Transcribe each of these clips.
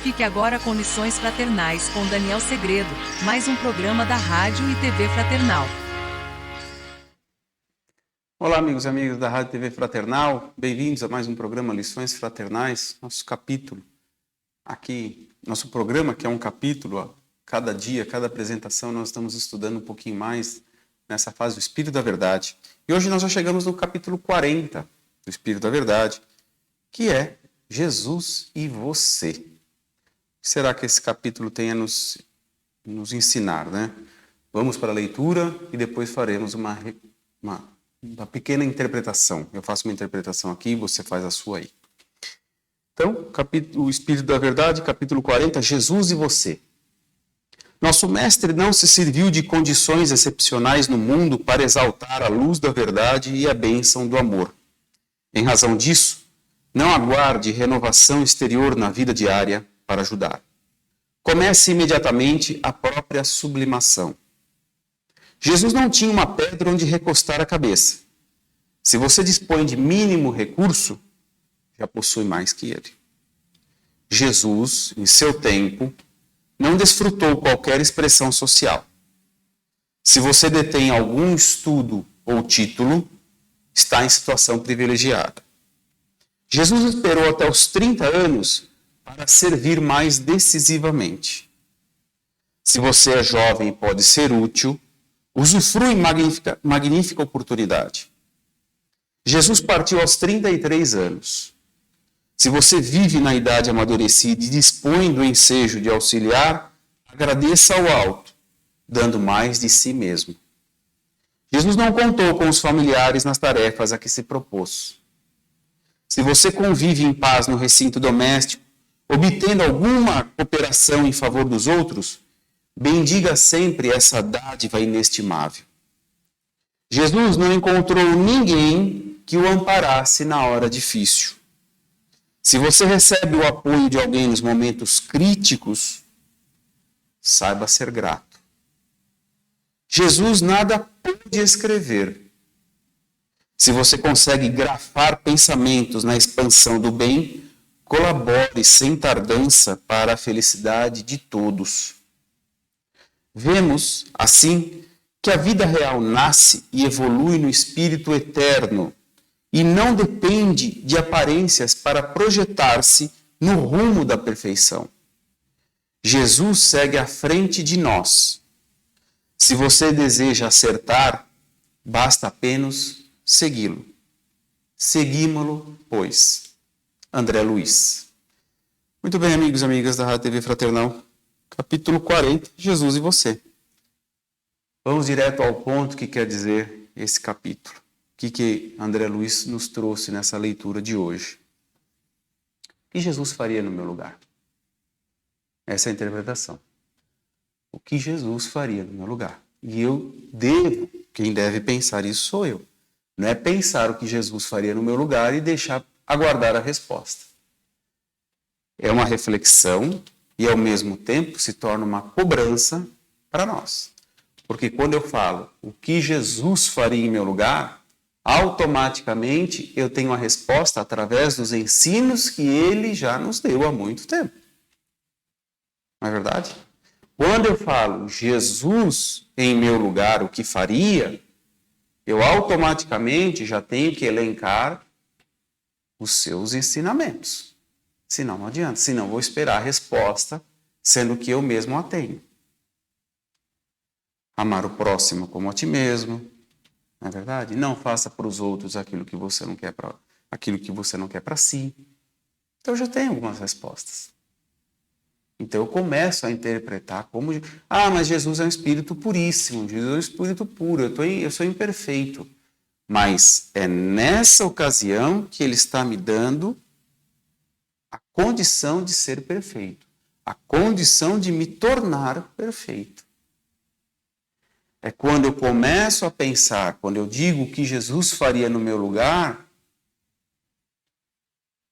Fique agora com Lições Fraternais com Daniel Segredo, mais um programa da Rádio e TV Fraternal. Olá, amigos e amigas da Rádio e TV Fraternal, bem-vindos a mais um programa Lições Fraternais, nosso capítulo aqui, nosso programa que é um capítulo, ó, cada dia, cada apresentação nós estamos estudando um pouquinho mais nessa fase do Espírito da Verdade. E hoje nós já chegamos no capítulo 40 do Espírito da Verdade, que é Jesus e você. O que será que esse capítulo tem a nos ensinar, né? Vamos para a leitura e depois faremos uma pequena interpretação. Eu faço uma interpretação aqui, você faz a sua aí. Então, o Espírito da Verdade, capítulo 40, Jesus e você. Nosso mestre não se serviu de condições excepcionais no mundo para exaltar a luz da verdade e a bênção do amor. Em razão disso, não aguarde renovação exterior na vida diária para ajudar. Comece imediatamente a própria sublimação. Jesus não tinha uma pedra onde recostar a cabeça. Se você dispõe de mínimo recurso, já possui mais que ele. Jesus, em seu tempo, não desfrutou qualquer expressão social. Se você detém algum estudo ou título, está em situação privilegiada. Jesus esperou até os 30 anos para servir mais decisivamente. Se você é jovem e pode ser útil, usufrui magnífica oportunidade. Jesus partiu aos 33 anos. Se você vive na idade amadurecida e dispõe do ensejo de auxiliar, agradeça ao alto, dando mais de si mesmo. Jesus não contou com os familiares nas tarefas a que se propôs. Se você convive em paz no recinto doméstico, obtendo alguma cooperação em favor dos outros, bendiga sempre essa dádiva inestimável. Jesus não encontrou ninguém que o amparasse na hora difícil. Se você recebe o apoio de alguém nos momentos críticos, saiba ser grato. Jesus nada pôde escrever. Se você consegue grafar pensamentos na expansão do bem, colabore sem tardança para a felicidade de todos. Vemos, assim, que a vida real nasce e evolui no espírito eterno e não depende de aparências para projetar-se no rumo da perfeição. Jesus segue à frente de nós. Se você deseja acertar, basta apenas segui-lo. Seguimo-lo, pois. André Luiz. Muito bem, amigos e amigas da Rádio TV Fraternal. Capítulo 40, Jesus e você. Vamos direto ao ponto que quer dizer esse capítulo. O que André Luiz nos trouxe nessa leitura de hoje. O que Jesus faria no meu lugar? Essa é a interpretação. O que Jesus faria no meu lugar? E eu devo, quem deve pensar isso sou eu. Não é pensar o que Jesus faria no meu lugar e deixar aguardar a resposta. É uma reflexão e, ao mesmo tempo, se torna uma cobrança para nós. Porque quando eu falo o que Jesus faria em meu lugar, automaticamente eu tenho a resposta através dos ensinos que ele já nos deu há muito tempo. Não é verdade? Quando eu falo Jesus em meu lugar, o que faria, eu automaticamente já tenho que elencar os seus ensinamentos. Senão não adianta, senão vou esperar a resposta, sendo que eu mesmo a tenho. Amar o próximo como a ti mesmo, não é verdade? Não faça para os outros aquilo que você não quer para si. Então eu já tenho algumas respostas. Então eu começo a interpretar como... mas Jesus é um espírito puríssimo, Jesus é um espírito puro, eu sou imperfeito. Mas é nessa ocasião que ele está me dando a condição de ser perfeito, a condição de me tornar perfeito. É quando eu começo a pensar, quando eu digo o que Jesus faria no meu lugar,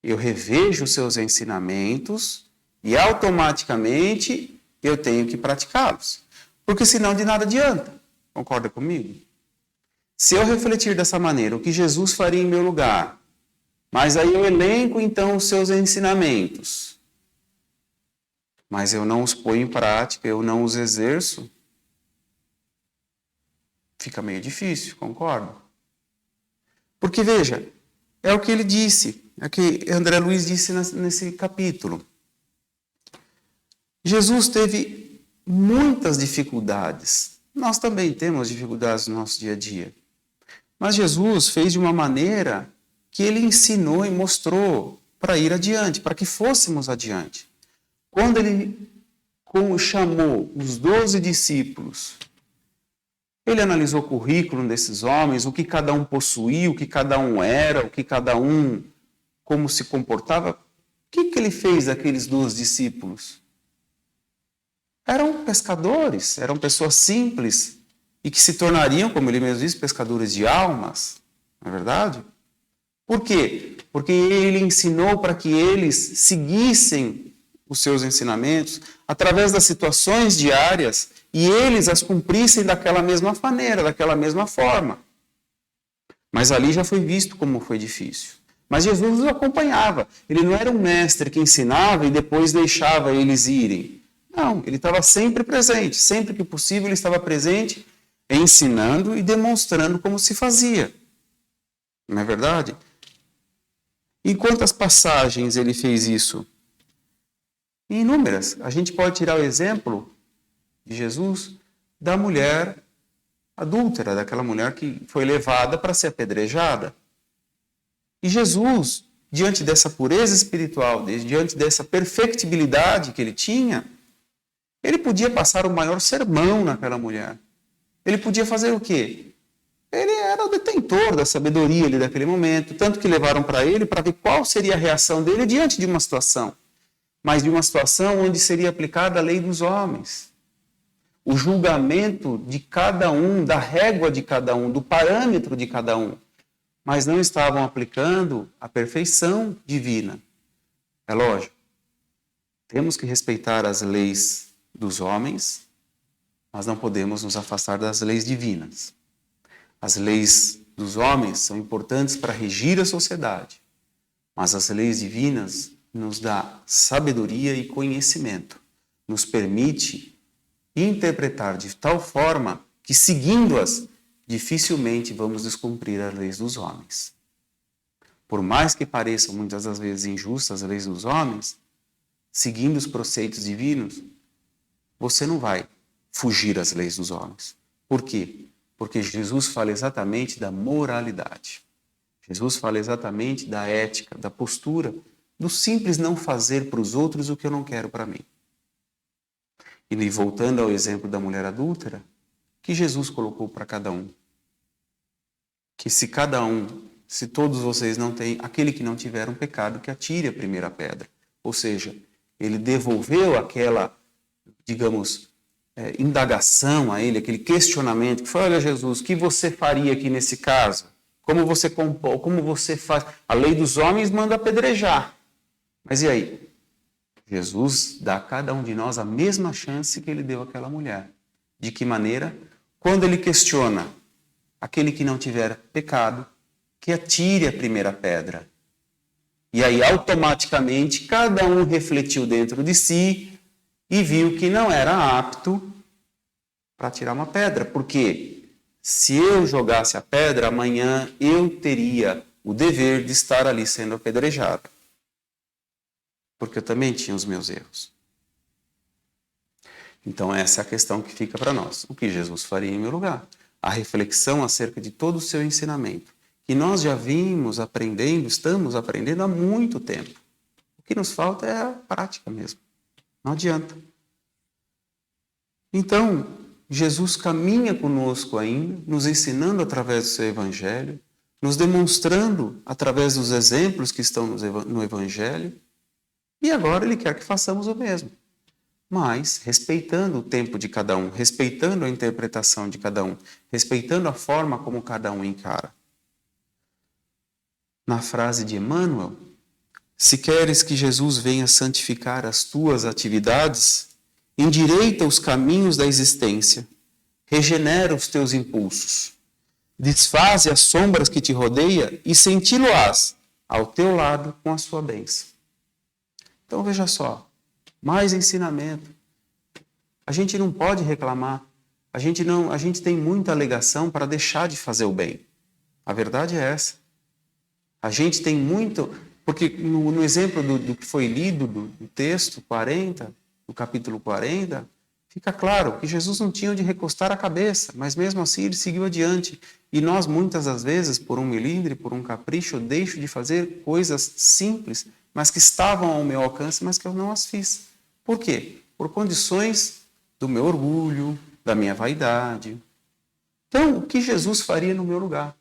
eu revejo os seus ensinamentos e automaticamente eu tenho que praticá-los. Porque senão de nada adianta. Concorda comigo? Se eu refletir dessa maneira, o que Jesus faria em meu lugar, mas aí eu elenco então os seus ensinamentos. mas eu não os ponho em prática, eu não os exerço, fica meio difícil, concordo? Porque, veja, é o que ele disse, é o que André Luiz disse nesse capítulo. Jesus teve muitas dificuldades. Nós também temos dificuldades no nosso dia a dia. Mas Jesus fez de uma maneira que ele ensinou e mostrou para ir adiante, para que fôssemos adiante. Quando ele chamou os 12 discípulos, ele analisou o currículo desses homens, o que cada um possuía, o que cada um era, o que cada um, como se comportava. O que ele fez daqueles 12 discípulos? Eram pescadores, eram pessoas simples e que se tornariam, como ele mesmo disse, pescadores de almas, não é verdade? Por quê? Porque ele ensinou para que eles seguissem os seus ensinamentos através das situações diárias e eles as cumprissem daquela mesma maneira, daquela mesma forma. Mas ali já foi visto como foi difícil. Mas Jesus os acompanhava. Ele não era um mestre que ensinava e depois deixava eles irem. Não, ele estava sempre presente. Sempre que possível ele estava presente, ensinando e demonstrando como se fazia. Não é verdade? Em quantas passagens ele fez isso? Inúmeras. A gente pode tirar o exemplo de Jesus da mulher adúltera, daquela mulher que foi levada para ser apedrejada. E Jesus, diante dessa pureza espiritual, diante dessa perfectibilidade que ele tinha, ele podia passar o maior sermão naquela mulher. Ele podia fazer o quê? Ele era o detentor da sabedoria ali daquele momento, tanto que levaram para ele para ver qual seria a reação dele diante de uma situação. Mas de uma situação onde seria aplicada a lei dos homens. O julgamento de cada um, da régua de cada um, do parâmetro de cada um. Mas não estavam aplicando a perfeição divina. É lógico. Temos que respeitar as leis dos homens, mas não podemos nos afastar das leis divinas. As leis dos homens são importantes para regir a sociedade, mas as leis divinas nos dá sabedoria e conhecimento, nos permite interpretar de tal forma que, seguindo-as, dificilmente vamos descumprir as leis dos homens. Por mais que pareçam muitas das vezes injustas as leis dos homens, seguindo os preceitos divinos, você não vai fugir às leis dos homens. Por quê? Porque Jesus fala exatamente da moralidade. Jesus fala exatamente da ética, da postura, do simples não fazer para os outros o que eu não quero para mim. E voltando ao exemplo da mulher adúltera, que Jesus colocou para cada um. Que se todos vocês não têm, aquele que não tiver um pecado, que atire a primeira pedra. Ou seja, ele devolveu aquela, digamos, indagação a ele, aquele questionamento, que foi, olha Jesus, o que você faria aqui nesse caso? Como você faz? A lei dos homens manda apedrejar. Mas e aí? Jesus dá a cada um de nós a mesma chance que ele deu àquela mulher. De que maneira? Quando ele questiona aquele que não tiver pecado, que atire a primeira pedra. E aí, automaticamente, cada um refletiu dentro de si e viu que não era apto para tirar uma pedra. Porque se eu jogasse a pedra, amanhã eu teria o dever de estar ali sendo apedrejado. Porque eu também tinha os meus erros. Então essa é a questão que fica para nós. O que Jesus faria em meu lugar? A reflexão acerca de todo o seu ensinamento, que nós já vimos aprendendo, estamos aprendendo há muito tempo. O que nos falta é a prática mesmo. Não adianta. Então, Jesus caminha conosco ainda, nos ensinando através do seu Evangelho, nos demonstrando através dos exemplos que estão no Evangelho, e agora ele quer que façamos o mesmo. Mas respeitando o tempo de cada um, respeitando a interpretação de cada um, respeitando a forma como cada um encara. Na frase de Emmanuel, se queres que Jesus venha santificar as tuas atividades, endireita os caminhos da existência, regenera os teus impulsos, desfaze as sombras que te rodeia e senti-lo-ás ao teu lado com a sua bênção. Então veja só, mais ensinamento. A gente não pode reclamar. A gente tem muita alegação para deixar de fazer o bem. A verdade é essa. A gente tem muito... Porque no exemplo do que foi lido, do texto 40, do capítulo 40, fica claro que Jesus não tinha onde recostar a cabeça, mas mesmo assim ele seguiu adiante. E nós, muitas das vezes, por um milindre, por um capricho, eu deixo de fazer coisas simples, mas que estavam ao meu alcance, mas que eu não as fiz. Por quê? Por condições do meu orgulho, da minha vaidade. Então, o que Jesus faria no meu lugar?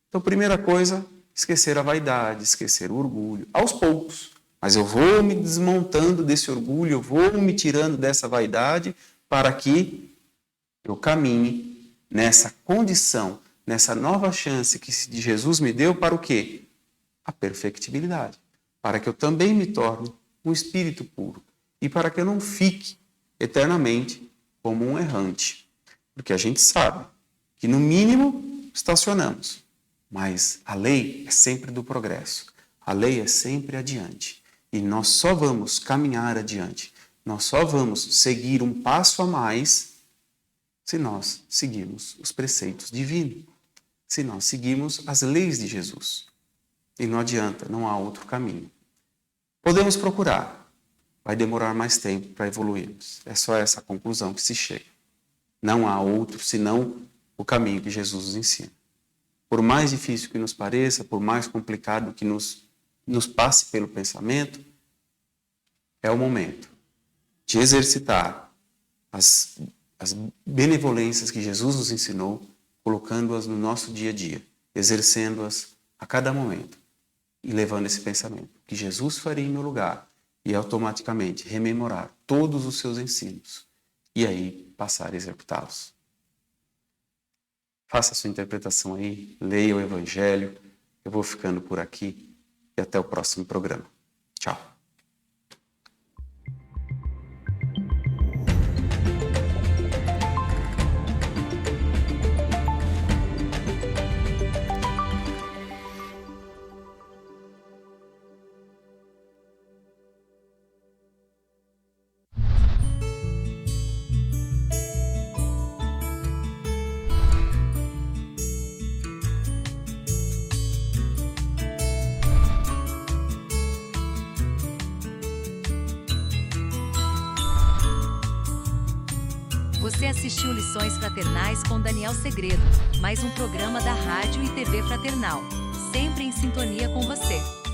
Então, primeira coisa, esquecer a vaidade, esquecer o orgulho, aos poucos. Mas eu vou me desmontando desse orgulho, eu vou me tirando dessa vaidade para que eu caminhe nessa condição, nessa nova chance que Jesus me deu para o quê? A perfectibilidade. Para que eu também me torne um espírito puro e para que eu não fique eternamente como um errante. Porque a gente sabe que, no mínimo, estacionamos. Mas a lei é sempre do progresso. A lei é sempre adiante. E nós só vamos caminhar adiante. Nós só vamos seguir um passo a mais se nós seguirmos os preceitos divinos. Se nós seguirmos as leis de Jesus. E não adianta, não há outro caminho. Podemos procurar. Vai demorar mais tempo para evoluirmos. É só essa conclusão que se chega. Não há outro senão o caminho que Jesus nos ensina. Por mais difícil que nos pareça, por mais complicado que nos passe pelo pensamento, é o momento de exercitar as benevolências que Jesus nos ensinou, colocando-as no nosso dia a dia, exercendo-as a cada momento e levando esse pensamento que Jesus faria em meu lugar e automaticamente rememorar todos os seus ensinos e aí passar a executá-los. Faça a sua interpretação aí, leia o Evangelho. Eu vou ficando por aqui e até o próximo programa. Tchau. Você assistiu Lições Fraternais com Daniel Segredo, mais um programa da Rádio e TV Fraternal, sempre em sintonia com você.